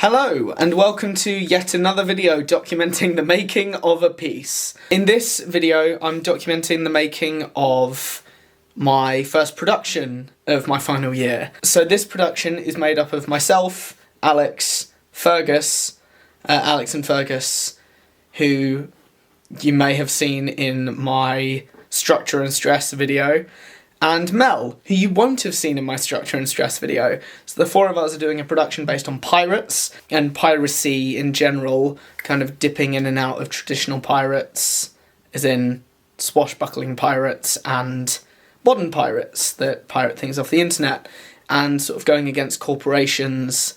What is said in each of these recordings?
Hello and welcome to yet another video documenting the making of a piece. In this video I'm documenting the making of my first production of my final year. So this production is made up of myself, Alex and Fergus, who you may have seen in my Structure and Stress video, and Mel, who you won't have seen in my Structure and Stress video. So the four of us are doing a production based on pirates and piracy in general, kind of dipping in and out of traditional pirates, as in swashbuckling pirates and modern pirates that pirate things off the internet, and sort of going against corporations.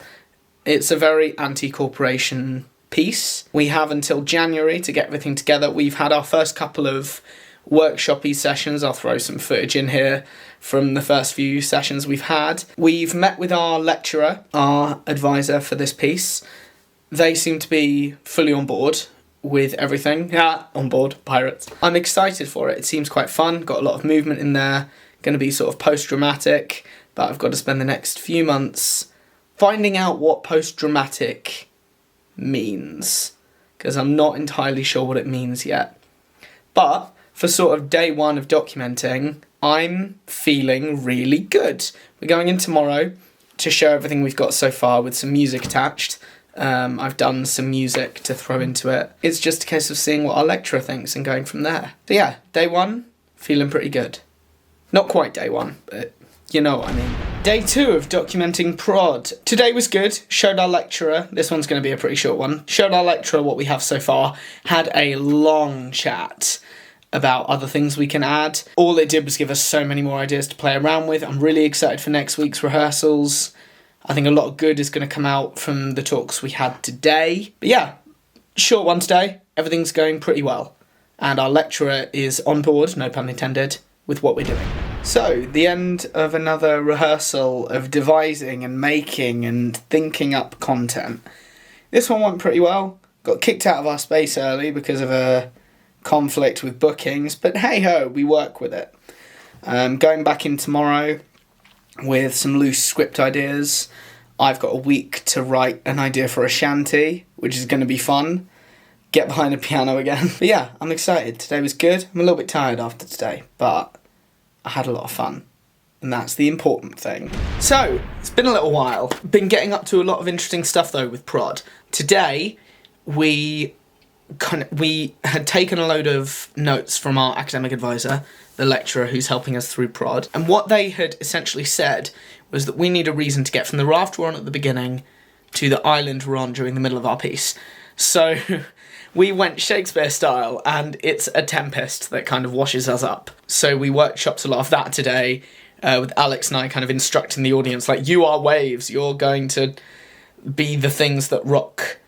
It's a very anti-corporation piece. We have until January to get everything together. We've had our first couple of workshop-y sessions. I'll throw some footage in here from the first few sessions we've had. We've met with our lecturer, our advisor for this piece. They seem to be fully on board with everything. Yeah, on board, pirates. I'm excited for it. It seems quite fun, got a lot of movement in there, going to be sort of post-dramatic, but I've got to spend the next few months finding out what post-dramatic means, because I'm not entirely sure what it means yet. But for sort of day one of documenting, I'm feeling really good. We're going in tomorrow to show everything we've got so far with some music attached. I've done some music to throw into it. It's just a case of seeing what our lecturer thinks and going from there. So yeah, day one, feeling pretty good. Not quite day one, but you know what I mean. Day two of documenting prod. Today was good, showed our lecturer, this one's going to be a pretty short one, showed our lecturer what we have so far, had a long chat about other things we can add. All it did was give us so many more ideas to play around with. I'm really excited for next week's rehearsals. I think a lot of good is going to come out from the talks we had today. But yeah, short one today, everything's going pretty well. And our lecturer is on board, no pun intended, with what we're doing. So, the end of another rehearsal of devising and making and thinking up content. This one went pretty well. Got kicked out of our space early because of a conflict with bookings, but hey ho, we work with it. Going back in tomorrow with some loose script ideas. I've got a week to write an idea for a shanty, which is going to be fun. Get behind a piano again. But yeah, I'm excited. Today was good. I'm a little bit tired after today, but I had a lot of fun, and that's the important thing. So, it's been a little while. Been getting up to a lot of interesting stuff though with prod. Today, we had taken a load of notes from our academic advisor, the lecturer who's helping us through prod, and what they had essentially said was that we need a reason to get from the raft we're on at the beginning to the island we're on during the middle of our piece. So we went Shakespeare style, and it's a tempest that kind of washes us up. So we workshopped a lot of that today, with Alex and I kind of instructing the audience, like, you are waves, you're going to be the things that rock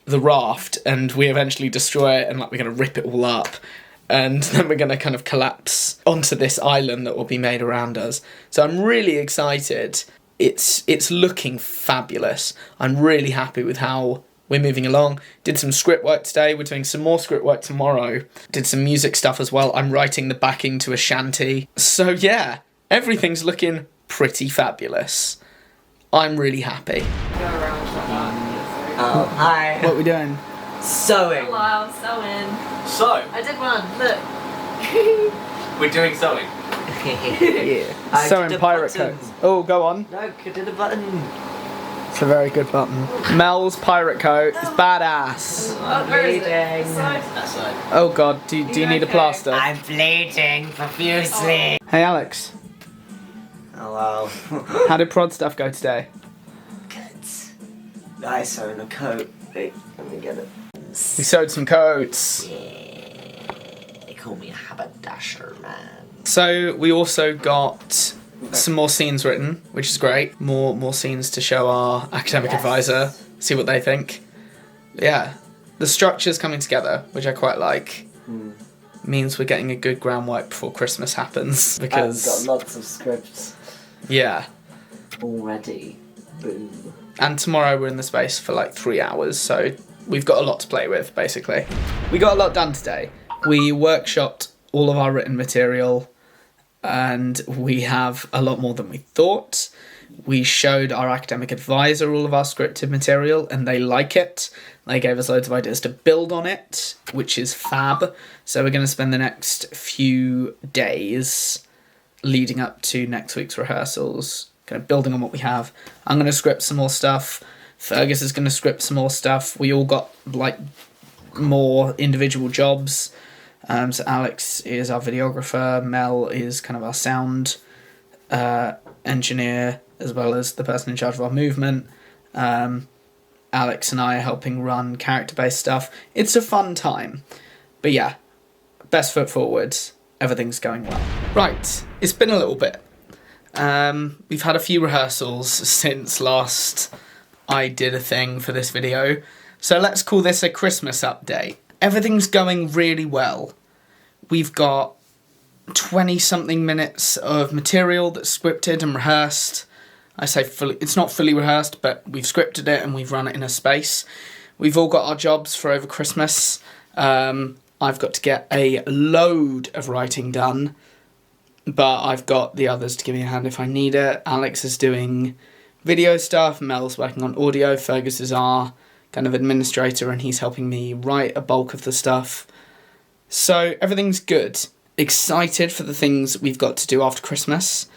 the raft, and we eventually destroy it, and like we're going to rip it all up, and then we're going to kind of collapse onto this island that will be made around us. So I'm really excited. It's looking fabulous. I'm really happy with how we're moving along. Did some script work today, we're doing some more script work tomorrow. Did some music stuff as well. I'm writing the backing to a shanty. So yeah, everything's looking pretty fabulous. I'm really happy. Oh, hi. What are we doing? Sewing. Hello, sewing. So, I did one, look. we're doing sewing. Yeah. I Sewing did a pirate button. coats. Oh, go on. Look, I did a button. It's a very good button. Mel's pirate coat is badass. Oh, where is it? bleeding. Side. That side. Oh god, do you need a okay? plaster? I'm bleeding profusely. Hey Alex, Hello. how did prod stuff go today? Good. I sew in a coat. Wait, let me get it. We sewed some coats. Yeah. They call me a haberdasher, man. So we also got some more scenes written, which is great. More scenes to show our academic Yes. advisor, see what they think. Yeah, the structure's coming together, which I quite like. Means we're getting a good groundwork before Christmas happens, because I've got lots of scripts yeah. already. Boom. And tomorrow we're in the space for like 3 hours, so we've got a lot to play with, basically. We got a lot done today. We workshopped all of our written material, and we have a lot more than we thought. we showed our academic advisor all of our scripted material and they like it. They gave us loads of ideas to build on it, which is fab. So we're going to spend the next few days leading up to next week's rehearsals, kind of building on what we have. I'm going to script some more stuff. Fergus is going to script some more stuff. We all got like more individual jobs. So Alex is our videographer, Mel is kind of our sound engineer, as well as the person in charge of our movement. Alex and I are helping run character-based stuff. It's a fun time. But yeah, best foot forward. Everything's going well. Right, it's been a little bit. We've had a few rehearsals since last I did a thing for this video. So let's call this a Christmas update. Everything's going really well. We've got 20-something minutes of material that's scripted and rehearsed. I say fully, it's not fully rehearsed, but we've scripted it and we've run it in a space. We've all got our jobs for over Christmas. I've got to get a load of writing done, but I've got the others to give me a hand if I need it. Alex is doing video stuff, Mel's working on audio, Fergus is our kind of administrator and he's helping me write a bulk of the stuff. So everything's good. Excited for the things we've got to do after Christmas.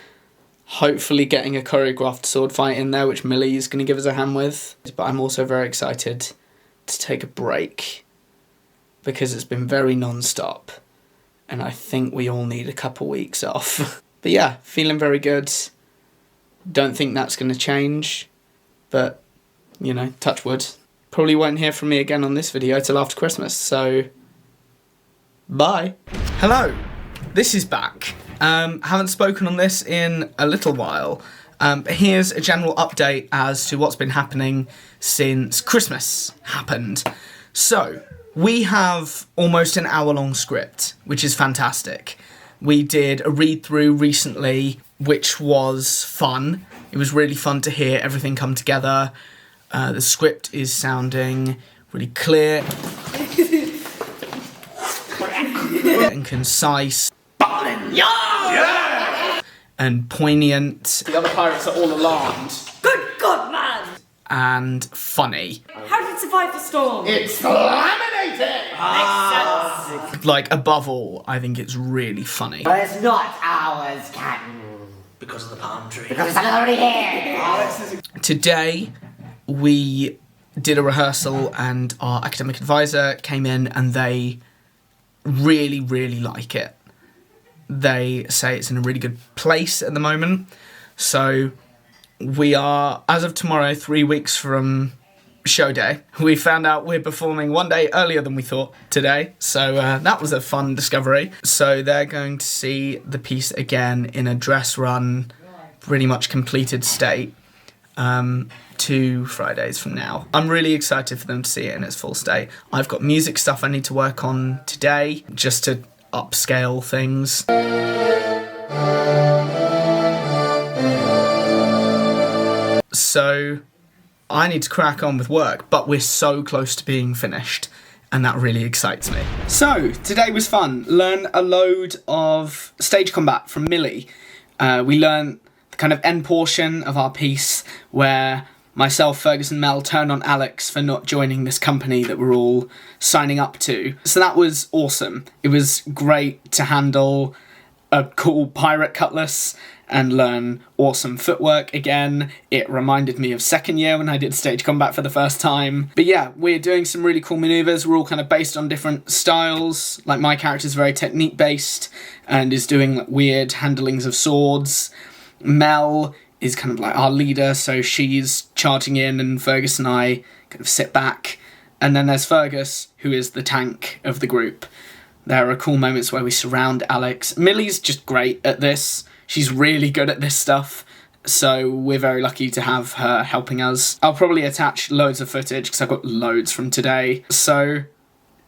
Hopefully getting a choreographed sword fight in there, which Millie is going to give us a hand with. But I'm also very excited to take a break because it's been very non-stop and I think we all need a couple weeks off. But yeah, feeling very good. Don't think that's going to change, but, you know, touch wood. Probably won't hear from me again on this video till after Christmas, so bye. Hello, this is back. Haven't spoken on this in a little while, but here's a general update as to what's been happening since Christmas happened. So, we have almost an hour-long script, which is fantastic. We did a read-through recently, which was fun. It was really fun to hear everything come together. The script is sounding really clear and concise. Yeah! And poignant. The other pirates are all alarmed. Good God, man! And funny. How did it survive the storm? It's laminated! Makes sense. Like, above all, I think it's really funny. But it's not ours, Captain. Because of the palm tree. Because it's already here. Today, we did a rehearsal and our academic advisor came in and they really, really like it. They say it's in a really good place at the moment. So we are, as of tomorrow, 3 weeks from show day. We found out we're performing one day earlier than we thought today. So that was a fun discovery. So they're going to see the piece again in a dress run, pretty much completed state, 2 Fridays from now. I'm really excited for them to see it in its full state. I've got music stuff I need to work on today, just to upscale things. So I need to crack on with work, but we're so close to being finished and that really excites me. So today was fun. Learned a load of stage combat from Millie. We learned the kind of end portion of our piece where myself, Fergus and Mel turn on Alex for not joining this company that we're all signing up to. So that was awesome. It was great to handle a cool pirate cutlass and learn awesome footwork again. It reminded me of second year when I did stage combat for the first time. But yeah, we're doing some really cool maneuvers. We're all kind of based on different styles. Like my character's very technique based and is doing like weird handlings of swords. Mel is kind of like our leader, so she's charging in and Fergus and I kind of sit back. And then there's Fergus, who is the tank of the group. There are cool moments where we surround Alex. Millie's just great at this. She's really good at this stuff, so we're very lucky to have her helping us. I'll probably attach loads of footage because I've got loads from today. So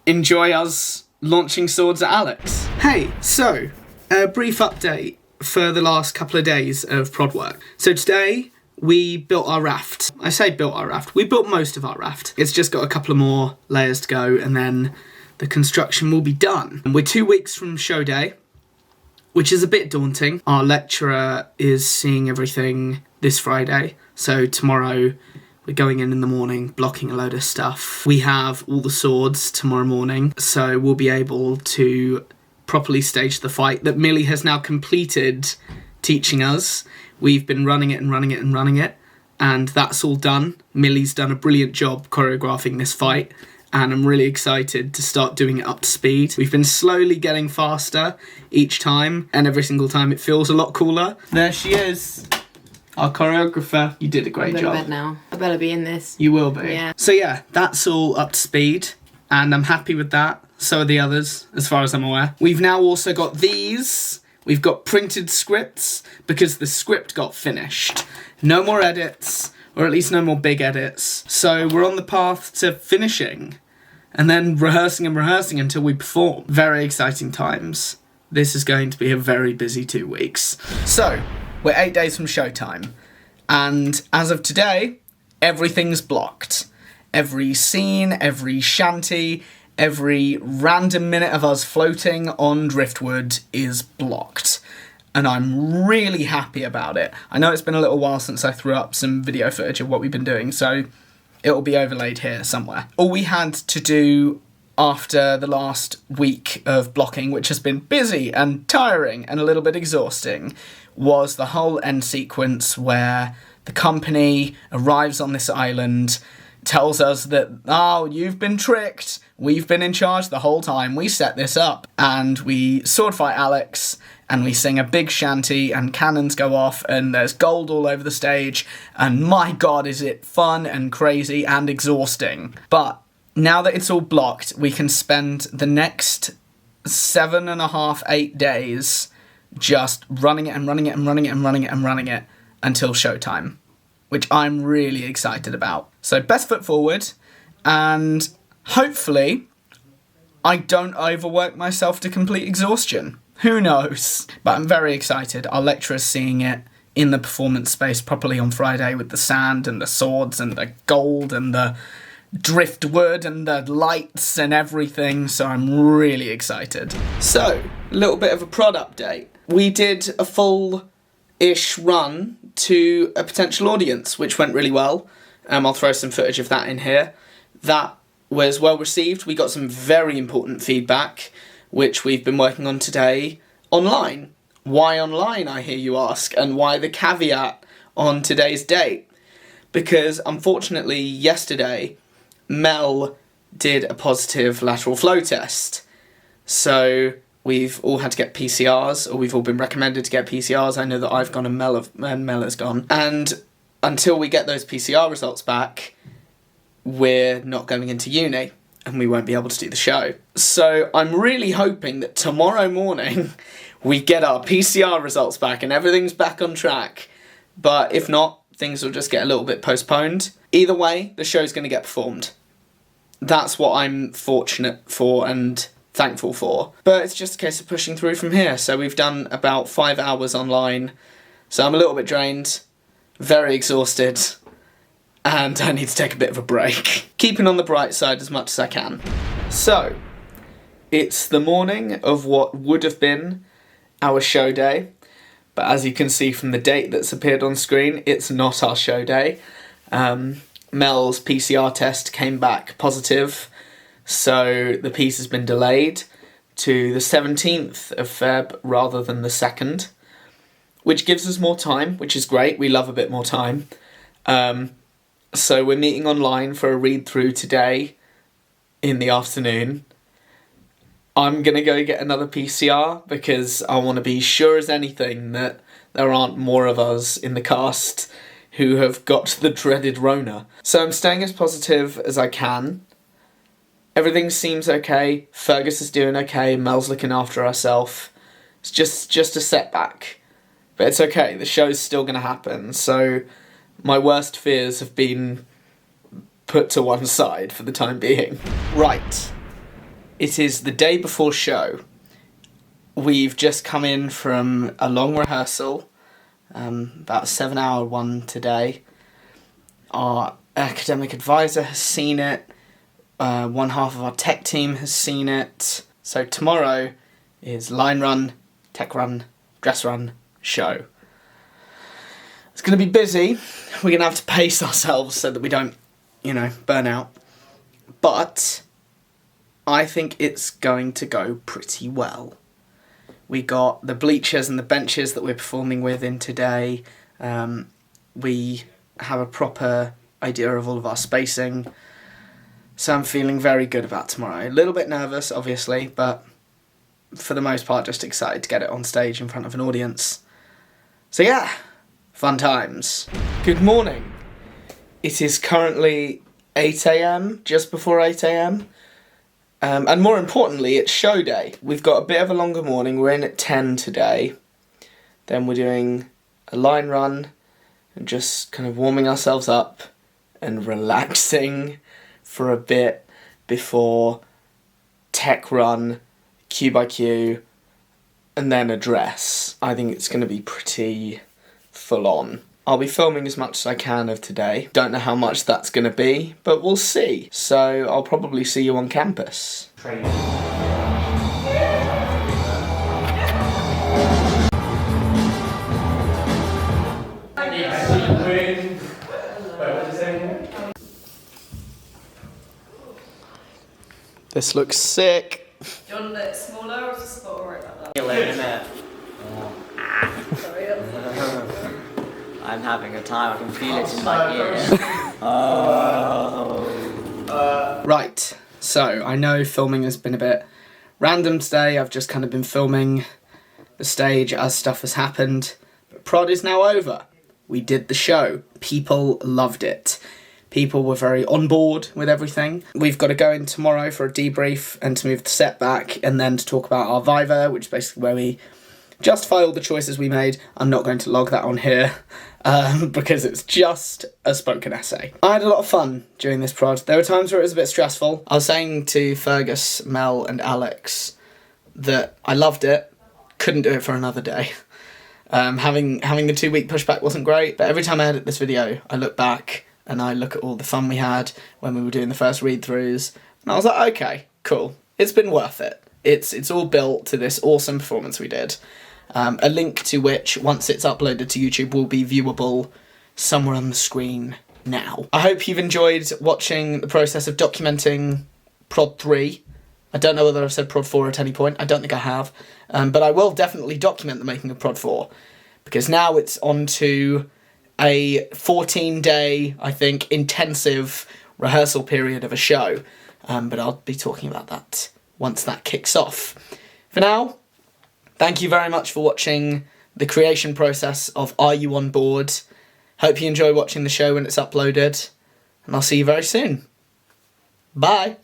enjoy us launching swords at Alex. Hey, so a brief update for the last couple of days of prod work. So today we built our raft. I say built our raft. We built most of our raft. It's just got a couple of more layers to go and then the construction will be done. And we're 2 weeks from show day, which is a bit daunting. Our lecturer is seeing everything this Friday. So tomorrow we're going in the morning, blocking a load of stuff. We have all the swords tomorrow morning, so we'll be able to properly stage the fight that Millie has now completed teaching us. We've been running it, and that's all done. Millie's done a brilliant job choreographing this fight, and I'm really excited to start doing it up to speed. We've been slowly getting faster each time, and every single time it feels a lot cooler. There she is, our choreographer. You did a great job. I'm in bed now. I better be in this. You will be. Yeah. So yeah, that's all up to speed, and I'm happy with that. So are the others, as far as I'm aware. We've now also got these. We've got printed scripts, because the script got finished. No more edits, or at least no more big edits. So we're on the path to finishing, and then rehearsing until we perform. Very exciting times. This is going to be a very busy 2 weeks. So, we're 8 days from showtime, and as of today, everything's blocked. Every scene, every shanty, every random minute of us floating on driftwood is blocked. And I'm really happy about it. I know it's been a little while since I threw up some video footage of what we've been doing, so it'll be overlaid here somewhere. All we had to do after the last week of blocking, which has been busy and tiring and a little bit exhausting, was the whole end sequence where the company arrives on this island, tells us that, oh, you've been tricked, we've been in charge the whole time, we set this up, and we sword fight Alex, and we sing a big shanty, and cannons go off, and there's gold all over the stage, and my god, is it fun and crazy and exhausting. But now that it's all blocked, we can spend the next 7.5, 8 days just running it until showtime, which I'm really excited about. So best foot forward, and hopefully I don't overwork myself to complete exhaustion. Who knows? But I'm very excited. Our lecturer's seeing it in the performance space properly on Friday with the sand and the swords and the gold and the driftwood and the lights and everything, so I'm really excited. So, a little bit of a prod update. We did a full-ish run to a potential audience, which went really well. I'll throw some footage of that in here. That was well received. We got some very important feedback, which we've been working on today online. Why online, I hear you ask, and why the caveat on today's date? Because unfortunately yesterday, Mel did a positive lateral flow test. So we've all had to get PCRs, or we've all been recommended to get PCRs. I know that I've gone and Mel has gone. And until we get those PCR results back, we're not going into uni, and we won't be able to do the show. So I'm really hoping that tomorrow morning we get our PCR results back and everything's back on track. But if not, things will just get a little bit postponed. Either way, the show's going to get performed. That's what I'm fortunate for and thankful for. But it's just a case of pushing through from here. So we've done about 5 hours online. So I'm a little bit drained, very exhausted, and I need to take a bit of a break. Keeping on the bright side as much as I can. So, it's the morning of what would have been our show day. But as you can see from the date that's appeared on screen, it's not our show day. Mel's PCR test came back positive, so the piece has been delayed to the 17th of Feb rather than the 2nd, which gives us more time, which is great. We love a bit more time. So we're meeting online for a read-through today in the afternoon. I'm going to go get another PCR because I want to be sure as anything that there aren't more of us in the cast who have got the dreaded Rona. So I'm staying as positive as I can. Everything seems okay. Fergus is doing okay. Mel's looking after herself. It's just a setback. But it's okay. The show's still going to happen. So my worst fears have been put to one side for the time being. Right. It is the day before show. We've just come in from a long rehearsal. About a 7-hour one today. Our academic advisor has seen it. One half of our tech team has seen it. So tomorrow is line run, tech run, dress run, show. It's going to be busy. We're going to have to pace ourselves so that we don't, you know, burn out. But I think it's going to go pretty well. We got the bleachers and the benches that we're performing with in today. We have a proper idea of all of our spacing. So I'm feeling very good about tomorrow. A little bit nervous, obviously, but for the most part just excited to get it on stage in front of an audience. So yeah, fun times. Good morning. It is currently 8 AM, just before 8 AM. And more importantly, it's show day. We've got a bit of a longer morning. We're in at 10 today. Then we're doing a line run and just kind of warming ourselves up and relaxing for a bit before tech run, cue by cue, and then a dress. I think it's going to be pretty full on. I'll be filming as much as I can of today. Don't know how much that's going to be, but we'll see. So I'll probably see you on campus. This looks sick. Do you want it smaller or just not alright like that? Sorry. I'm having a time. I can feel it in my ears. Right, so I know filming has been a bit random today. I've just kind of been filming the stage as stuff has happened. But prod is now over. We did the show. People loved it. People were very on board with everything. We've got to go in tomorrow for a debrief and to move the set back and then to talk about our Viva, which is basically where we justify all the choices we made. I'm not going to log that on here because it's just a spoken essay. I had a lot of fun during this prod. There were times where it was a bit stressful. I was saying to Fergus, Mel and Alex that I loved it, couldn't do it for another day. Having the 2-week pushback wasn't great, but every time I edit this video, I look back and I look at all the fun we had when we were doing the first read-throughs, and I was like, okay, cool. It's been worth it. It's all built to this awesome performance we did. A link to which, once it's uploaded to YouTube, will be viewable somewhere on the screen now. I hope you've enjoyed watching the process of documenting Prod 3. I don't know whether I've said Prod 4 at any point. I don't think I have. But I will definitely document the making of Prod 4. Because now it's on to a 14-day, I think, intensive rehearsal period of a show. But I'll be talking about that once that kicks off. For now, thank you very much for watching the creation process of Are You On Board? Hope you enjoy watching the show when it's uploaded, and I'll see you very soon. Bye!